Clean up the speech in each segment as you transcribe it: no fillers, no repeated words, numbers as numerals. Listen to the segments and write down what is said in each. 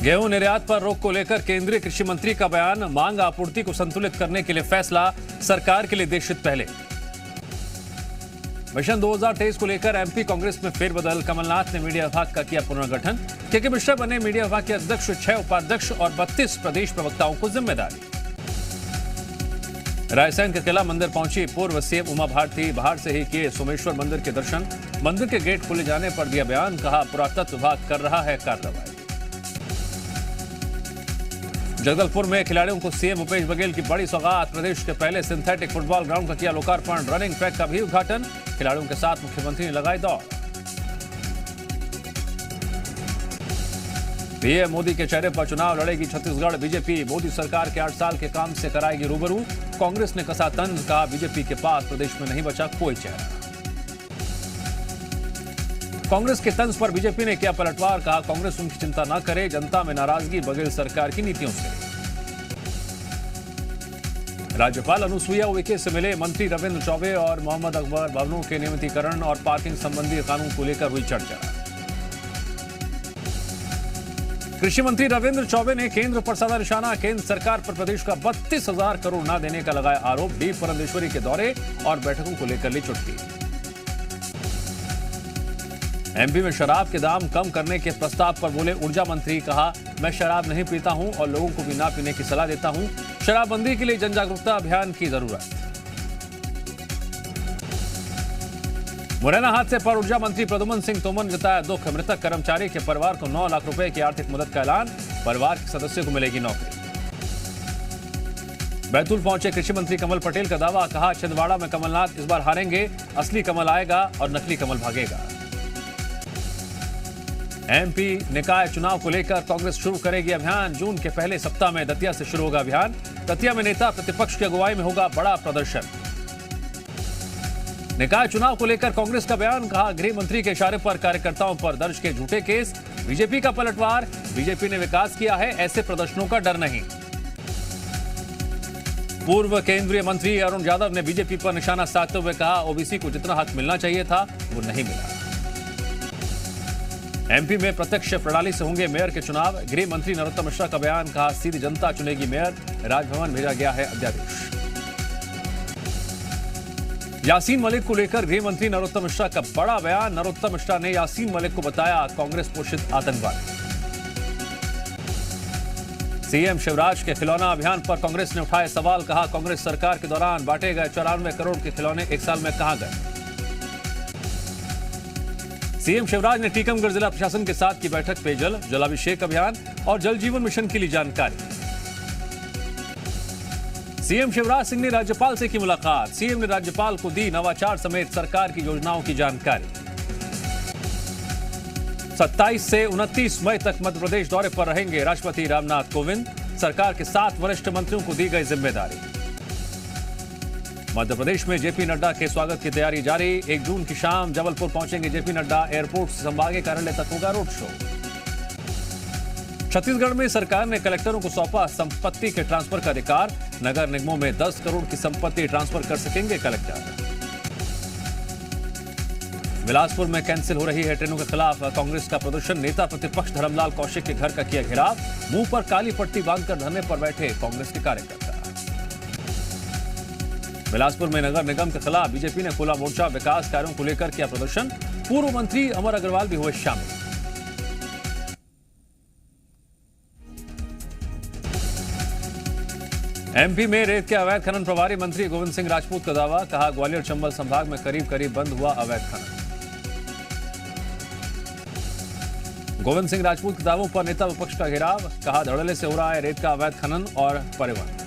गेहूं निर्यात पर रोक को लेकर केंद्रीय कृषि मंत्री का बयान। मांग आपूर्ति को संतुलित करने के लिए फैसला, सरकार के लिए देशहित पहले। मिशन 2023 को लेकर एमपी कांग्रेस में फेरबदल। कमलनाथ ने मीडिया विभाग का किया पुनर्गठन। के मिश्रा बने मीडिया विभाग के अध्यक्ष, 6 उपाध्यक्ष और 32 प्रदेश प्रवक्ताओं को जिम्मेदारी। रायसेन के किला मंदिर पहुंची पूर्व सीएम उमा भारती। बाहर से ही किए सोमेश्वर मंदिर के दर्शन। मंदिर के गेट खुले जाने पर दिया बयान, कहा पुरातत्व विभाग कर रहा है कार्रवाई। जगदलपुर में खिलाड़ियों को सीएम भूपेश बघेल की बड़ी सौगात। प्रदेश के पहले सिंथेटिक फुटबॉल ग्राउंड का किया लोकार्पण। रनिंग ट्रैक का भी उद्घाटन। खिलाड़ियों के साथ मुख्यमंत्री ने लगाई दौड़। पीएम मोदी के चेहरे पर चुनाव लड़ेगी छत्तीसगढ़ बीजेपी। मोदी सरकार के 8 साल के काम से कराएगी रूबरू। कांग्रेस ने कसा तंज, कहा बीजेपी के पास प्रदेश में नहीं बचा कोई चेहरा। कांग्रेस के तंज पर बीजेपी ने किया पलटवार, कहा कांग्रेस उनकी चिंता न करे, जनता में नाराजगी बघेल सरकार की नीतियों से। राज्यपाल अनुसुईया उइके से मिले मंत्री रविंद्र चौबे और मोहम्मद अकबर। भवनों के नियमितीकरण और पार्किंग संबंधी कानून को लेकर हुई चर्चा। कृषि मंत्री रविंद्र चौबे ने केंद्र पर साधा निशाना। केंद्र सरकार पर प्रदेश का 32,000 करोड़ न देने का लगाया आरोप। डी पुरंदेश्वरी के दौरे और बैठकों को लेकर ली चुटकी। एमपी में शराब के दाम कम करने के प्रस्ताव पर बोले ऊर्जा मंत्री, कहा मैं शराब नहीं पीता हूं और लोगों को भी ना पीने की सलाह देता हूं। शराबबंदी के लिए जन जागरूकता अभियान की जरूरत। मुरैना हादसे पर ऊर्जा मंत्री प्रद्युम्न सिंह तोमर ने जताया दुख। मृतक कर्मचारी के परिवार को 9 लाख रुपए की आर्थिक मदद का ऐलान। परिवार के सदस्य को मिलेगी नौकरी। बैतूल पहुंचे कृषि मंत्री कमल पटेल का दावा, कहा छिंदवाड़ा में कमलनाथ इस बार हारेंगे। असली कमल आएगा और नकली कमल भागेगा। एमपी निकाय चुनाव को लेकर कांग्रेस शुरू करेगी अभियान। जून के पहले सप्ताह में दतिया से शुरू होगा अभियान। दतिया में नेता प्रतिपक्ष की अगुवाई में होगा बड़ा प्रदर्शन। निकाय चुनाव को लेकर कांग्रेस का बयान, कहा गृह मंत्री के इशारे पर कार्यकर्ताओं पर दर्ज के झूठे केस। बीजेपी का पलटवार, बीजेपी ने विकास किया है, ऐसे प्रदर्शनों का डर नहीं। पूर्व केंद्रीय मंत्री अरुण यादव ने बीजेपी पर निशाना साधते हुए कहा ओबीसी को जितना हक मिलना चाहिए था वो नहीं मिला। एमपी में प्रत्यक्ष प्रणाली से होंगे मेयर के चुनाव। गृह मंत्री नरोत्तम मिश्रा का बयान, कहा सीधी जनता चुनेगी मेयर। राजभवन भेजा गया है अध्यादेश। यासीन मलिक को लेकर गृह मंत्री नरोत्तम मिश्रा का बड़ा बयान। नरोत्तम मिश्रा ने यासीन मलिक को बताया कांग्रेस पोषित आतंकवादी। सीएम शिवराज के खिलौना अभियान पर कांग्रेस ने उठाए सवाल, कहा कांग्रेस सरकार के दौरान बांटे गए 94 करोड़ के खिलौने 1 साल में कहां गए। सीएम शिवराज ने टीकमगढ़ जिला प्रशासन के साथ की बैठक। पेयजल जलाभिषेक अभियान और जल जीवन मिशन के लिए जानकारी। सीएम शिवराज सिंह ने राज्यपाल से की मुलाकात। सीएम ने राज्यपाल को दी नवाचार समेत सरकार की योजनाओं की जानकारी। 27 से 29 मई तक मध्य प्रदेश दौरे पर रहेंगे राष्ट्रपति रामनाथ कोविंद। सरकार के 7 वरिष्ठ मंत्रियों को दी गई जिम्मेदारी। मध्य प्रदेश में जेपी नड्डा के स्वागत की तैयारी जारी। 1 जून की शाम जबलपुर पहुंचेंगे जेपी नड्डा। एयरपोर्ट से संभागीय कार्यालय तक होगा रोड शो। छत्तीसगढ़ में सरकार ने कलेक्टरों को सौंपा संपत्ति के ट्रांसफर का अधिकार। नगर निगमों में 10 करोड़ की संपत्ति ट्रांसफर कर सकेंगे कलेक्टर। बिलासपुर में कैंसिल हो रही है ट्रेनों के खिलाफ कांग्रेस का प्रदर्शन। नेता प्रतिपक्ष धर्मलाल कौशिक के घर का किया घेराव। मुंह पर काली पट्टी बांधकर धरने पर बैठे कांग्रेस के कार्यकर्ता। बिलासपुर में नगर निगम के खिलाफ बीजेपी ने खोला मोर्चा। विकास कार्यों को लेकर किया प्रदर्शन। पूर्व मंत्री अमर अग्रवाल भी हुए शामिल। एमपी में रेत के अवैध खनन प्रभारी मंत्री गोविंद सिंह राजपूत का दावा, कहा ग्वालियर चंबल संभाग में करीब बंद हुआ अवैध खनन। गोविंद सिंह राजपूत के दावों पर नेता विपक्ष का घेराव, कहा धड़ल्ले से हो रहा है रेत का अवैध खनन और परिवहन।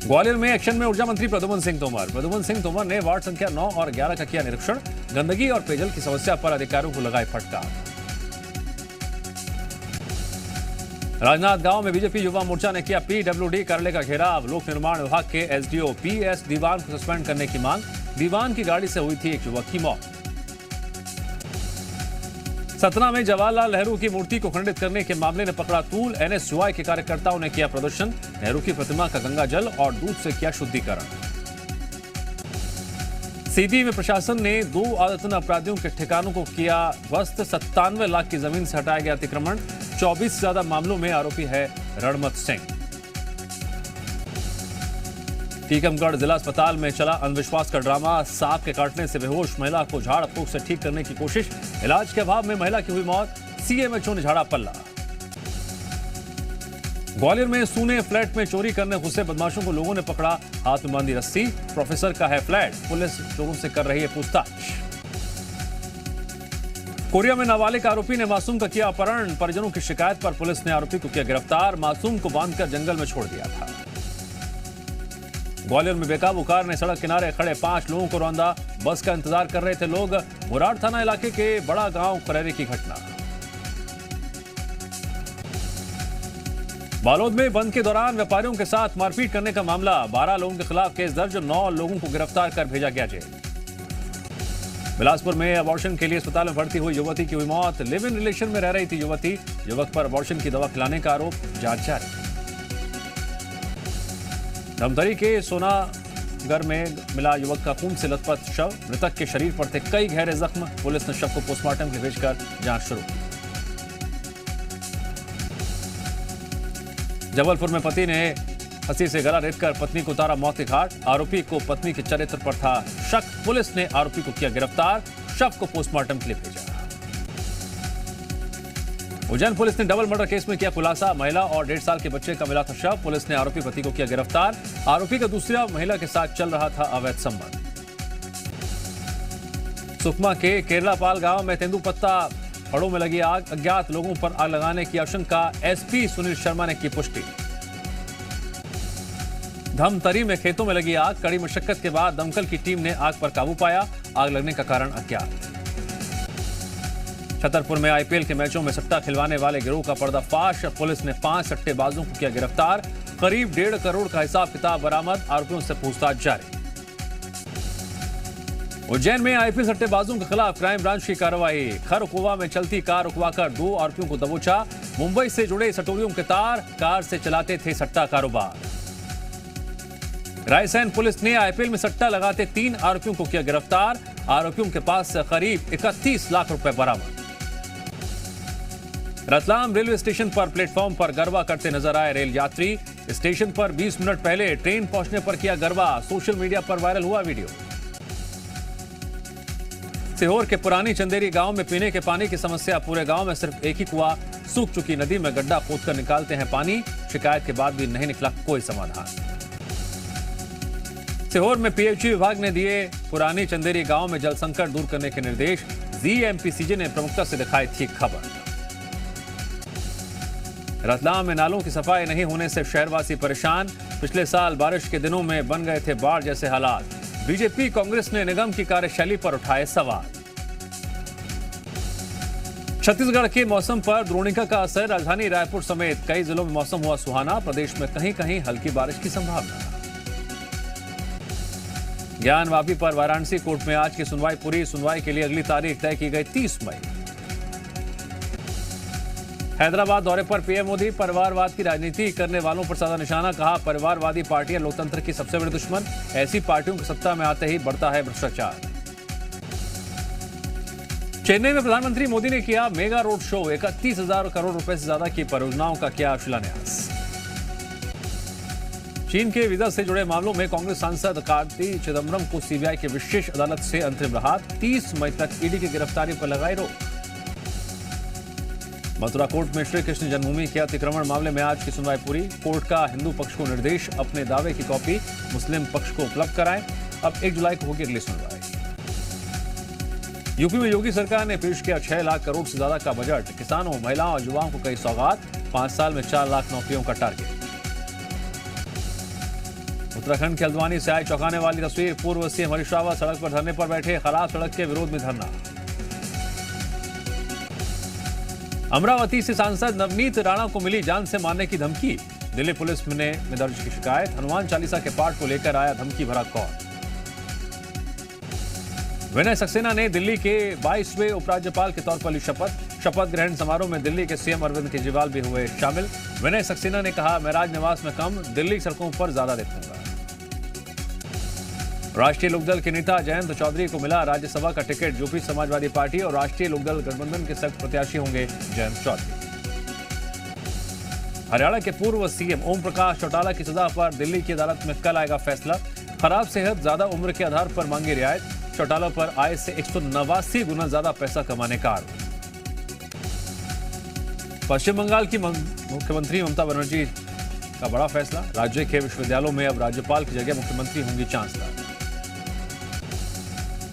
ग्वालियर में एक्शन में ऊर्जा मंत्री प्रद्युम्न सिंह तोमर। प्रद्युम्न सिंह तोमर ने वार्ड संख्या 9 और 11 का किया निरीक्षण। गंदगी और पेयजल की समस्या पर अधिकारियों को लगाए फटकार। राजनांदगांव में बीजेपी युवा मोर्चा ने किया पीडब्ल्यूडी कार्यालय का घेराव। लोक निर्माण विभाग के एसडीओ पीएस दीवान को सस्पेंड करने की मांग। दीवान की गाड़ी से हुई थी एक युवक की मौत। सतना में जवाहरलाल नेहरू की मूर्ति को खंडित करने के मामले ने पकड़ा तूल। एनएसयूआई के कार्यकर्ताओं ने किया प्रदर्शन। नेहरू की प्रतिमा का गंगा जल और दूध से किया शुद्धिकरण। सीधी में प्रशासन ने 2 आदतन अपराधियों के ठिकानों को किया ध्वस्त। 97 लाख की जमीन से हटाया गया अतिक्रमण। 24 से ज्यादा मामलों में आरोपी है रणमत सिंह। टीकमगढ़ जिला अस्पताल में चला अंधविश्वास का ड्रामा। सांप के काटने से बेहोश महिला को झाड़ फूंक से ठीक करने की कोशिश। इलाज के अभाव में महिला की हुई मौत। सीएमएचओ ने झाड़ा पल्ला। ग्वालियर में सूने फ्लैट में चोरी करने घुसे बदमाशों को लोगों ने पकड़ा। हाथ में बांधी रस्सी। प्रोफेसर का है फ्लैट। पुलिस चोरों से कर रही है पूछताछ। कोरिया में नाबालिग आरोपी ने मासूम का किया अपहरण। परिजनों की शिकायत पर पुलिस ने आरोपी को किया गिरफ्तार। मासूम को बांधकर जंगल में छोड़ दिया था। ग्वालियर में बेकाबू कार ने सड़क किनारे खड़े 5 लोगों को रौंदा। बस का इंतजार कर रहे थे लोग। मुरार थाना इलाके के बड़ा गांव करेरे की घटना। बालोद में बंद के दौरान व्यापारियों के साथ मारपीट करने का मामला। 12 लोगों के खिलाफ केस दर्ज। 9 लोगों को गिरफ्तार कर भेजा गया जेल। बिलासपुर में अबॉर्शन के लिए अस्पताल में भर्ती हुई युवती की हुई मौत। लिव इन रिलेशन में रह रही थी युवती। युवक पर अबॉर्शन की दवा खिलाने का आरोप। जांच जारी। धमतरी के सोनागर में मिला युवक का खून से लथपथ शव। मृतक के शरीर पर थे कई गहरे जख्म। पुलिस ने शव को पोस्टमार्टम के लिए भेजकर जांच शुरू की। जबलपुर में पति ने हंसी से गला रेतकर पत्नी को उतारा मौत के घाट। आरोपी को पत्नी के चरित्र पर था शक। पुलिस ने आरोपी को किया गिरफ्तार। शव को पोस्टमार्टम के लिए भेजा। उज्जैन पुलिस ने डबल मर्डर केस में किया खुलासा। महिला और 1.5 साल के बच्चे का मिला था शव। पुलिस ने आरोपी पति को किया गिरफ्तार। आरोपी का दूसरा महिला के साथ चल रहा था अवैध संबंध। सुकमा के केरलापाल गांव में तेंदुपत्ता फड़ों में लगी आग। अज्ञात लोगों पर आग लगाने की आशंका। एसपी सुनील शर्मा ने की पुष्टि। धमतरी में खेतों में लगी आग। कड़ी मशक्कत के बाद दमकल की टीम ने आग पर काबू पाया। आग लगने का कारण अज्ञात। छतरपुर में आईपीएल के मैचों में सट्टा खिलवाने वाले गिरोह का पर्दाफाश। पुलिस ने 5 सट्टेबाजों को किया गिरफ्तार। करीब 1.5 करोड़ का हिसाब किताब बरामद। आरोपियों से पूछताछ जारी। उज्जैन में आईपीएल सट्टेबाजों के खिलाफ क्राइम ब्रांच की कार्रवाई। खरकुवा में चलती कार रुकवाकर 2 आरोपियों को दबोचा। मुंबई से जुड़े सटोरियों के तार। कार से चलाते थे सट्टा कारोबार। रायसेन पुलिस ने आईपीएल में सट्टा लगाते 3 आरोपियों को किया गिरफ्तार। आरोपियों के पास से करीब 31 लाख रुपए बरामद। रतलाम रेलवे स्टेशन पर प्लेटफॉर्म पर गरबा करते नजर आए रेल यात्री। स्टेशन पर 20 मिनट पहले ट्रेन पहुंचने पर किया गरबा। सोशल मीडिया पर वायरल हुआ वीडियो। सीहोर के पुरानी चंदेरी गांव में पीने के पानी की समस्या। पूरे गांव में सिर्फ एक ही कुआं। सूख चुकी नदी में गड्ढा खोदकर निकालते हैं पानी। शिकायत के बाद भी नहीं निकला कोई समाधान। सीहोर में पीएचई विभाग ने दिए पुरानी चंदेरी गांव में जल संकट दूर करने के निर्देश। जीएमपीसीजे ने प्रमुखता से दिखाई थी खबर। रतलाम में नालों की सफाई नहीं होने से शहरवासी परेशान। पिछले साल बारिश के दिनों में बन गए थे बाढ़ जैसे हालात। बीजेपी कांग्रेस ने निगम की कार्यशैली पर उठाए सवाल। छत्तीसगढ़ के मौसम पर द्रोणिका का असर। राजधानी रायपुर समेत कई जिलों में मौसम हुआ सुहाना। प्रदेश में कहीं कहीं हल्की बारिश की संभावना। ज्ञानवापी पर वाराणसी कोर्ट में आज की सुनवाई पूरी। सुनवाई के लिए अगली तारीख तय की गई 30 मई। हैदराबाद दौरे पर पीएम मोदी। परिवारवाद की राजनीति करने वालों पर साधा निशाना। कहा परिवारवादी पार्टियां लोकतंत्र की सबसे बड़ी दुश्मन। ऐसी पार्टियों की सत्ता में आते ही बढ़ता है भ्रष्टाचार। चेन्नई में प्रधानमंत्री मोदी ने किया मेगा रोड शो। 31,000 करोड़ रुपए से ज्यादा की परियोजनाओं का किया शिलान्यास। चीन के वीजा से जुड़े मामलों में कांग्रेस सांसद कार्ति चिदम्बरम को सीबीआई की विशेष अदालत से अंतरिम राहत। 30 मई तक ईडी की गिरफ्तारी पर लगाई रोक। मथुरा कोर्ट में श्री कृष्ण जन्मभूमि के अतिक्रमण मामले में आज की सुनवाई पूरी। कोर्ट का हिंदू पक्ष को निर्देश अपने दावे की कॉपी मुस्लिम पक्ष को उपलब्ध कराएं। अब 1 जुलाई को होगी अगली सुनवाई। यूपी में योगी सरकार ने पेश किया 6 लाख करोड़ से ज्यादा का बजट। किसानों, महिलाओं और युवाओं को कई सौगात। 5 साल में 4 लाख नौकरियों का टारगेट। उत्तराखंड के हल्द्वानी से आई चौंकाने वाली तस्वीर। पूर्व सीएम हरीश रावत सड़क पर धरने पर बैठे। खराब सड़क के विरोध में धरना। अमरावती से सांसद नवनीत राणा को मिली जान से मारने की धमकी। दिल्ली पुलिस ने दर्ज की शिकायत। हनुमान चालीसा के पाठ को लेकर आया धमकी भरा कॉल। विनय सक्सेना ने दिल्ली के 22वें उपराज्यपाल के तौर पर ली शपथ। शपथ ग्रहण समारोह में दिल्ली के सीएम अरविंद केजरीवाल भी हुए शामिल। विनय सक्सेना ने कहा मैं राजनिवास में कम, दिल्ली सड़कों पर ज्यादा देखूंगा। राष्ट्रीय लोकदल के नेता जयंत चौधरी को मिला राज्यसभा का टिकट। यूपी समाजवादी पार्टी और राष्ट्रीय लोकदल गठबंधन के संयुक्त प्रत्याशी होंगे जयंत चौधरी। हरियाणा के पूर्व सीएम ओम प्रकाश चौटाला की सजा पर दिल्ली की अदालत में कल आएगा फैसला। खराब सेहत, ज्यादा उम्र के आधार पर मांगी रियायत। चौटाला पर आय से 189 गुना ज्यादा पैसा कमाने का आरोप। पश्चिम बंगाल की मुख्यमंत्री ममता बनर्जी का बड़ा फैसला। राज्य के विश्वविद्यालयों में अब राज्यपाल की जगह मुख्यमंत्री होंगी चांसलर।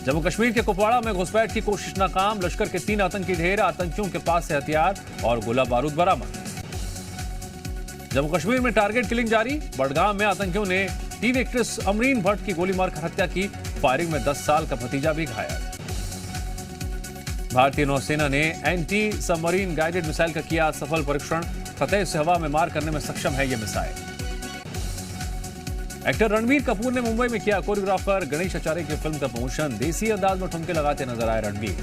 जम्मू कश्मीर के कुपवाड़ा में घुसपैठ की कोशिश नाकाम। लश्कर के 3 आतंकी ढेर, आतंकियों के पास से हथियार और गोला बारूद बरामद। जम्मू कश्मीर में टारगेट किलिंग जारी। बड़गाम में आतंकियों ने टीवी एक्ट्रेस अमरीन भट्ट की गोली मारकर हत्या की। फायरिंग में 10 साल का भतीजा भी घायल। भारतीय नौसेना ने एंटी सबमरीन गाइडेड मिसाइल का किया सफल परीक्षण। सतह से हवा में मार करने में सक्षम है यह मिसाइल। एक्टर रणबीर कपूर ने मुंबई में किया कोरियोग्राफर गणेश आचार्य की फिल्म का प्रमोशन। देसी अंदाज में ठुमके लगाते नजर आए रणबीर।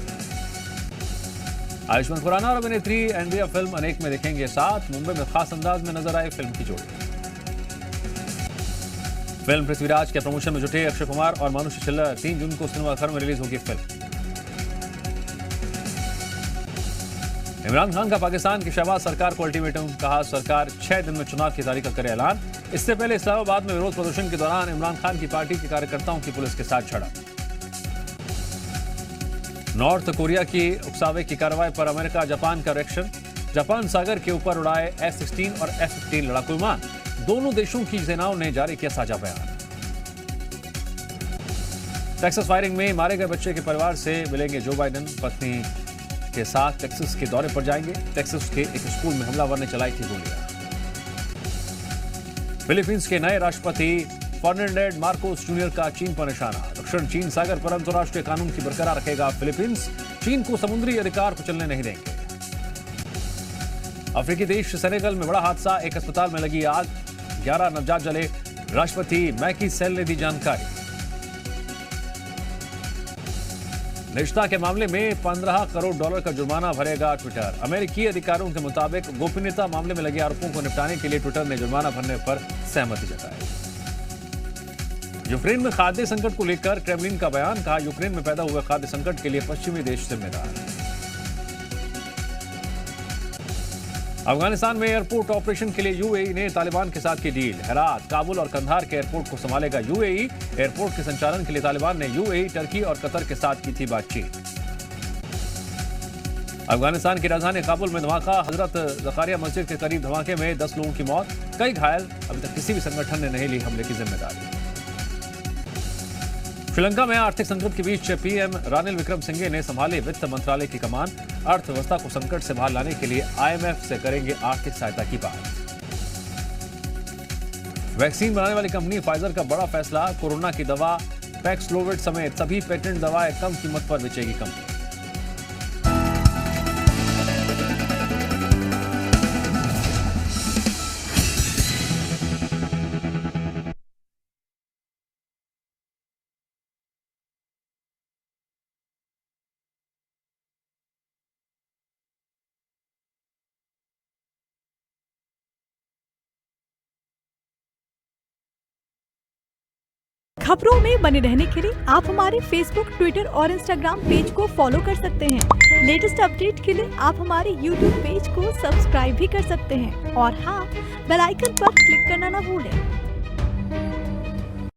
आयुष्मान खुराना और अभिनेत्री एंड्रिया फिल्म अनेक में दिखेंगे साथ। मुंबई में खास अंदाज में नजर आए फिल्म की जोड़ी। फिल्म पृथ्वीराज के प्रमोशन में जुटे अक्षय कुमार और मानुष छिल्लर। 3 जून को सिनेमाघर में रिलीज होगी फिल्म। इमरान खान का पाकिस्तान की शहबाज सरकार को अल्टीमेटम। कहा सरकार 6 दिन में चुनाव की तारीख का करे ऐलान। इससे पहले इस्लामाबाद में विरोध प्रदर्शन के दौरान इमरान खान की पार्टी के कार्यकर्ताओं की पुलिस के साथ झड़प। नॉर्थ कोरिया की उकसावे की कार्रवाई पर अमेरिका जापान का रिएक्शन। जापान सागर के ऊपर उड़ाए F-16 और F-15 लड़ाकू विमान। दोनों देशों की सेनाओं ने जारी किया साझा बयान। टेक्सास फायरिंग में मारे गए बच्चे के परिवार से मिलेंगे जो बाइडेन। पत्नी के साथ टेक्सास के दौरे पर जाएंगे। टेक्सास के एक स्कूल में हमलावर ने चलाई थी गोलियां। फिलीपींस के नए राष्ट्रपति फर्डिनेंड मार्कोस जूनियर का चीन पर निशाना। दक्षिण चीन सागर पर अंतर्राष्ट्रीय कानून की बरकरार रखेगा फिलीपींस। चीन को समुद्री अधिकार को चलने नहीं देंगे। अफ्रीकी देश सेनेगल में बड़ा हादसा। एक अस्पताल में लगी आग, 11 नवजात जले। राष्ट्रपति मैकी सेल ने दी जानकारी। निजता के मामले में $15 करोड़ का जुर्माना भरेगा ट्विटर। अमेरिकी अधिकारियों के मुताबिक गोपनीयता मामले में लगे आरोपों को निपटाने के लिए ट्विटर ने जुर्माना भरने पर सहमति जताई। यूक्रेन में खाद्य संकट को लेकर क्रेमलिन का बयान। कहा यूक्रेन में पैदा हुए खाद्य संकट के लिए पश्चिमी देश जिम्मेदार। अफगानिस्तान में एयरपोर्ट ऑपरेशन के लिए यूएई ने तालिबान के साथ की डील। हेरात, काबुल और कंधार के एयरपोर्ट को संभालेगा यूएई। एयरपोर्ट के संचालन के लिए तालिबान ने यूएई, टर्की और कतर के साथ की थी बातचीत। अफगानिस्तान की राजधानी काबुल में धमाका। हजरत जकारिया मस्जिद के करीब धमाके में 10 लोगों की मौत, कई घायल। अभी तक किसी भी संगठन ने नहीं ली हमले की जिम्मेदारी। श्रीलंका में आर्थिक संकट के बीच पीएम रानिल विक्रमसिंघे ने संभाली वित्त मंत्रालय की कमान। अर्थव्यवस्था को संकट से बाहर लाने के लिए आईएमएफ से करेंगे आर्थिक सहायता की बात। वैक्सीन बनाने वाली कंपनी फाइजर का बड़ा फैसला। कोरोना की दवा पैक्सलोविड समेत सभी पेटेंट दवाएं कम कीमत पर बेचेगी कंपनी। खबरों में बने रहने के लिए आप हमारे फेसबुक, ट्विटर और इंस्टाग्राम पेज को फॉलो कर सकते हैं। लेटेस्ट अपडेट के लिए आप हमारे यूट्यूब पेज को सब्सक्राइब भी कर सकते हैं और हाँ, बेल आइकन पर क्लिक करना ना भूलें।